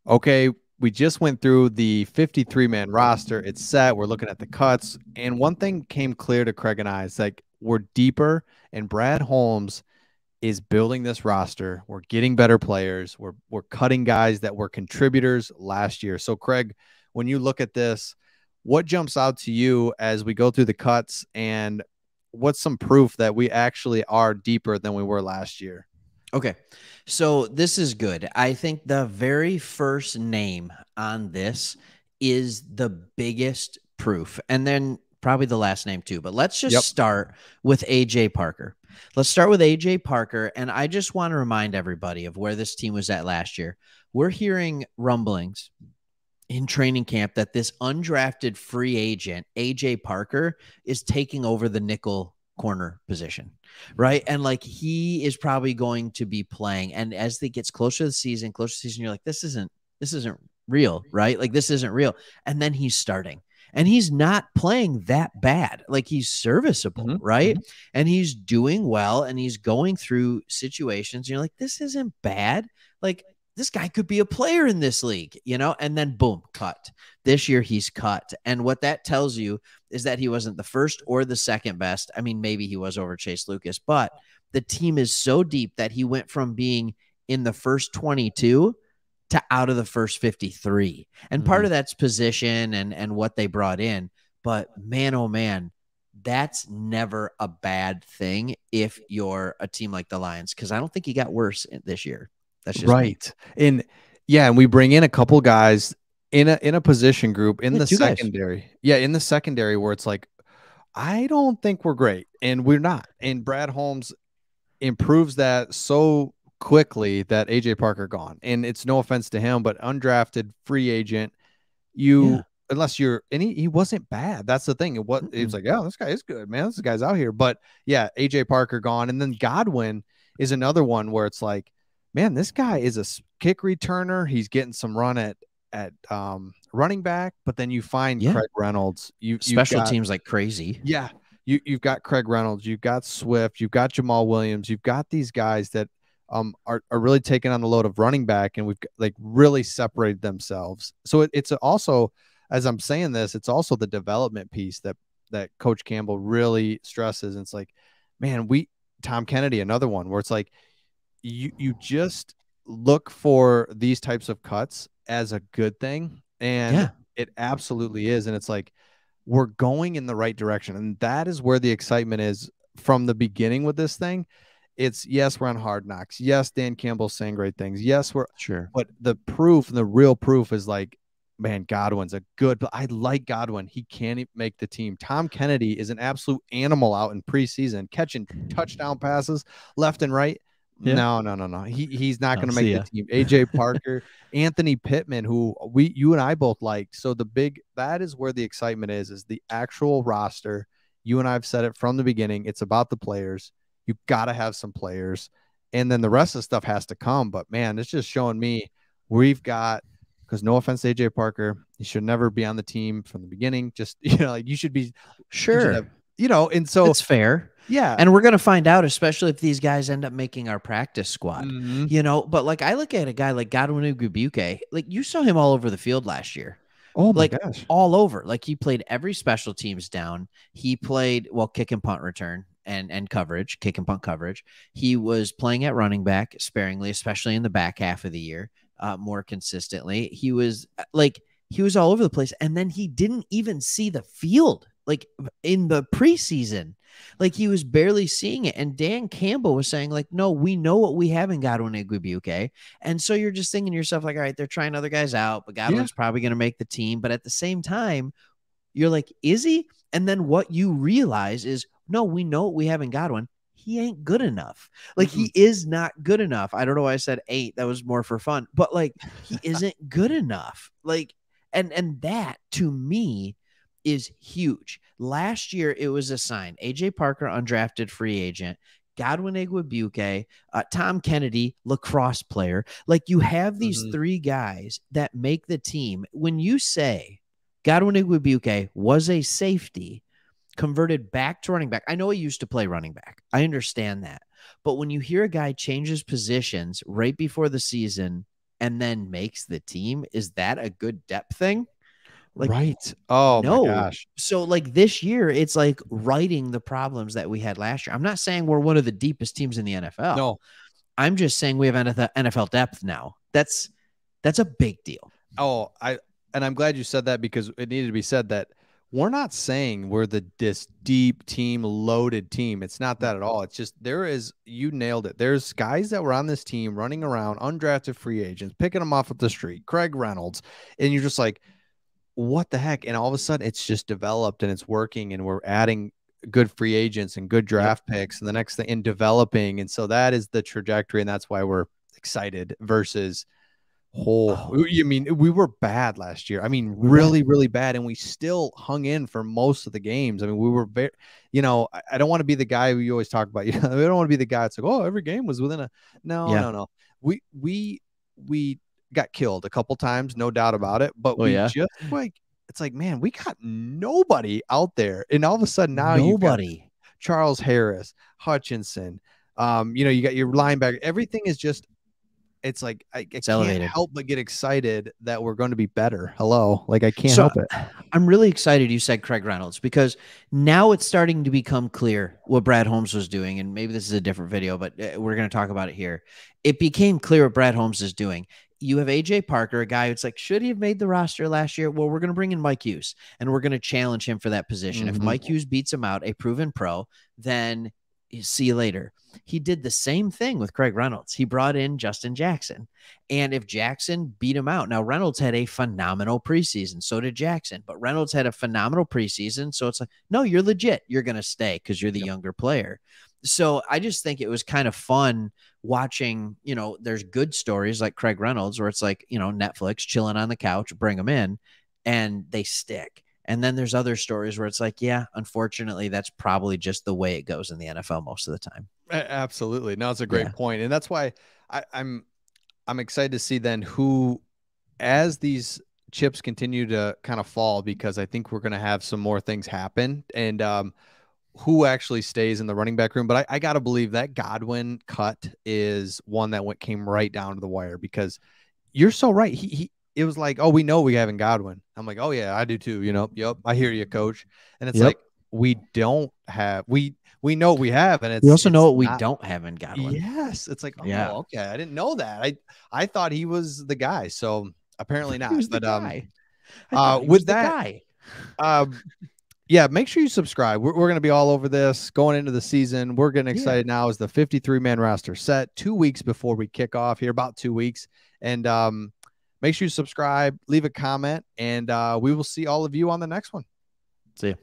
Okay, we just went through the 53-man roster. It's set. We're looking at the cuts. And one thing came clear to Craig and I is like we're deeper, and Brad Holmes is building this roster. We're getting better players. We're cutting guys that were contributors last year. So, Craig, when you look at this, what jumps out to you as we go through the cuts, and what's some proof that we actually are deeper than we were last year? Okay. So this is good. I think the very first name on this is the biggest proof. And then probably the last name too. But let's just Yep. start with AJ Parker. Let's start with AJ Parker. And I just want to remind everybody of where this team was at last year. We're hearing rumblings in training camp that this undrafted free agent, AJ Parker, is taking over the nickel corner position, right? And like he is probably going to be playing. And as it gets closer to the season, you're like, this isn't real, right? Like this isn't real. And then he's starting. And he's not playing that bad. Like he's serviceable, Mhm, right? mhm. And he's doing well and he's going through situations. You're like, this isn't bad. Like this guy could be a player in this league, and then boom, cut. This year he's cut. And what that tells you is that he wasn't the first or the second best. I mean, maybe he was over Chase Lucas, but the team is so deep that he went from being in the first 22 to out of the first 53. And part Mhm. of that's position and what they brought in. But man, oh man, that's never a bad thing if you're a team like the Lions, because I don't think he got worse this year. That's just me. Right. And yeah, and we bring in a couple guys in a position group in Yeah, the two guys. secondary. Yeah, in the secondary where it's like, I don't think we're great, and we're not. And Brad Holmes improves that so quickly that AJ Parker gone. And it's no offense to him, but undrafted free agent, Yeah. you unless you're and he wasn't bad. That's the thing. It was Mm-mm. like, yeah, this guy is good, man. This guy's out here. But yeah, AJ Parker gone. And then Godwin is another one where it's like, man, this guy is a kick returner. He's getting some run at running back, but then you find Yeah. Craig Reynolds. You've Special got teams like crazy. yeah, you've got Craig Reynolds, you've got Swift, you've got Jamal Williams, you've got these guys that are really taking on the load of running back, and we've like really separated themselves. So it's also, as I'm saying this, it's also the development piece that Coach Campbell really stresses. And it's like, man, Tom Kennedy, another one where it's like you just look for these types of cuts as a good thing, and Yeah. it absolutely is. And it's like we're going in the right direction, and that is where the excitement is from the beginning with this thing. It's yes, we're on Hard Knocks. Yes, Dan Campbell's saying great things. Yes, Sure. but the real proof is like, man, Godwin's a good, but I like Godwin. He can't make the team. Tom Kennedy is an absolute animal out in preseason, catching touchdown passes left and right. Yeah. No, no, no, no. He's not going Oh, to make see the ya. team. AJ Parker, Anthony Pittman, who you and I both like. So that is where the excitement is the actual roster. You and I have said it from the beginning. It's about the players. You've got to have some players. And then the rest of the stuff has to come. But man, it's just showing me we've got, because no offense to AJ Parker, he should never be on the team from the beginning. Just, like you should have, Sure. and so, It's fair. yeah. And we're going to find out, especially if these guys end up making our practice squad, Mhm. but like I look at a guy like Godwin Igwebuike, like you saw him all over the field last year, Oh my like gosh. all over. Like he played every special teams down. He played, well, kick and punt return and coverage, kick and punt coverage. He was playing at running back sparingly, especially in the back half of the year, more consistently. He was all over the place. And then he didn't even see the field like in the preseason. Like he was barely seeing it. And Dan Campbell was saying, like, no, we know what we have in Godwin Igwebuike. And so you're just thinking to yourself, like, all right, they're trying other guys out, but Yeah. Godwin's probably going to make the team. But at the same time, you're like, is he? And then what you realize is, no, we know what we have in Godwin. He ain't good enough. Like Mm-mm. he is not good enough. I don't know why I said 8. That was more for fun, but like he isn't good enough. Like, and that to me is huge. Last year it was a sign. AJ Parker, undrafted free agent. Godwin Igwebuike, Tom Kennedy, lacrosse player. Like you have these Mhm. 3 guys that make the team. When you say Godwin Igwebuike was a safety, converted back to running back. I know he used to play running back. I understand that. But when you hear a guy changes positions right before the season, and then makes the team. Is that a good depth thing? Like, Right. Oh my no. gosh. So like this year, it's like righting the problems that we had last year. I'm not saying we're one of the deepest teams in the NFL. No. I'm just saying we have NFL depth now. That's a big deal. Oh, and I'm glad you said that because it needed to be said that we're not saying we're this deep team, loaded team. It's not that at all. It's just you nailed it. There's guys that were on this team running around, undrafted free agents, picking them off at the street, Craig Reynolds, and you're just like, what the heck? And all of a sudden it's just developed and it's working and we're adding good free agents and good draft picks and the next thing in developing. And so that is the trajectory. And that's why we're excited versus you mean we were bad last year. I mean, really, really bad. And we still hung in for most of the games. I mean, we were very, I don't want to be the guy who you always talk about. We don't want to be the guy that's like, oh, every game was within no. We got killed a couple times, no doubt about it. But just like, it's like, man, we got nobody out there. And all of a sudden now you've got Charles Harris, Hutchinson. You got your linebacker. Everything is just, it's like I can't help but get excited that we're going to be better. Hello. Like I can't help it. I'm really excited you said Craig Reynolds because now it's starting to become clear what Brad Holmes was doing. And maybe this is a different video, but we're going to talk about it here. It became clear what Brad Holmes is doing. You have AJ Parker, a guy who's like, should he have made the roster last year? Well, we're going to bring in Mike Hughes and we're going to challenge him for that position. If Mike Hughes beats him out, a proven pro, then see you later. He did the same thing with Craig Reynolds. He brought in Justin Jackson. And if Jackson beat him out, now Reynolds had a phenomenal preseason. So did Jackson. But Reynolds had a phenomenal preseason. So it's like, no, you're legit. You're going to stay because you're the younger player. So I just think it was kind of fun watching, there's good stories like Craig Reynolds where it's like, Netflix chilling on the couch, bring them in and they stick. And then there's other stories where it's like, yeah, unfortunately, that's probably just the way it goes in the NFL most of the time. Absolutely. No, it's a great point. And that's why I'm excited to see then who, as these chips continue to kind of fall, because I think we're going to have some more things happen and who actually stays in the running back room. But I got to believe that Godwin cut is one that came right down to the wire because you're so right. It was like, oh, we know we haven't Godwin. I'm like, oh yeah, I do too. Yep. I hear you, coach. And it's like, we don't have, we know we have, and we also know what we don't have in Godwin. Yes. It's like, oh, okay. I didn't know that. I thought he was the guy. So apparently not. He was the guy. With that, yeah, make sure you subscribe. We're going to be all over this going into the season. We're getting excited now as the 53-man roster set 2 weeks before we kick off here, about 2 weeks. And make sure you subscribe, leave a comment, and we will see all of you on the next one. See you.